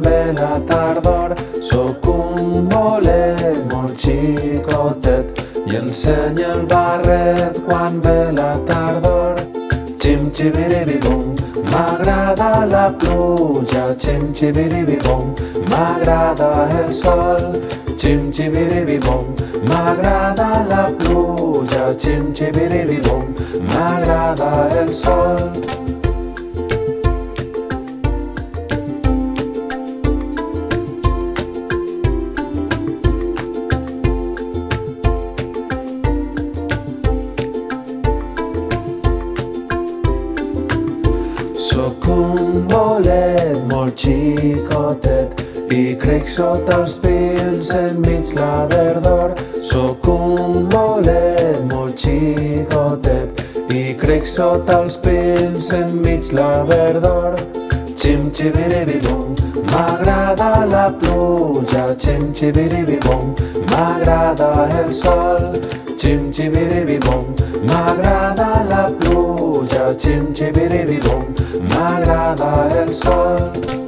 ve la tardor. Sóc un bolet molt xicotet i ensenya el barret quan ve la tardor. Xim-xibiribi-bum, m'agrada la pluja. Xim-xibiribi-bum, m'agrada el sol. Xim-xibiribi-bum, m'agrada la pluja. Xim-xibiribi-bum, m'agrada el sol. Sóc un bolet molt xicotet i crec sota els pins enmig la verdor. Sóc un bolet molt xicotet i crec sota els pins enmig la verdor. Xim-xibiribi-bum, m'agrada la pluja. Xim-xibiribi-bum, m'agrada el sol. Xim-xibiribi-bum, m'agrada la pluja. Xim-xibiribi-bum, m'agrada el sol.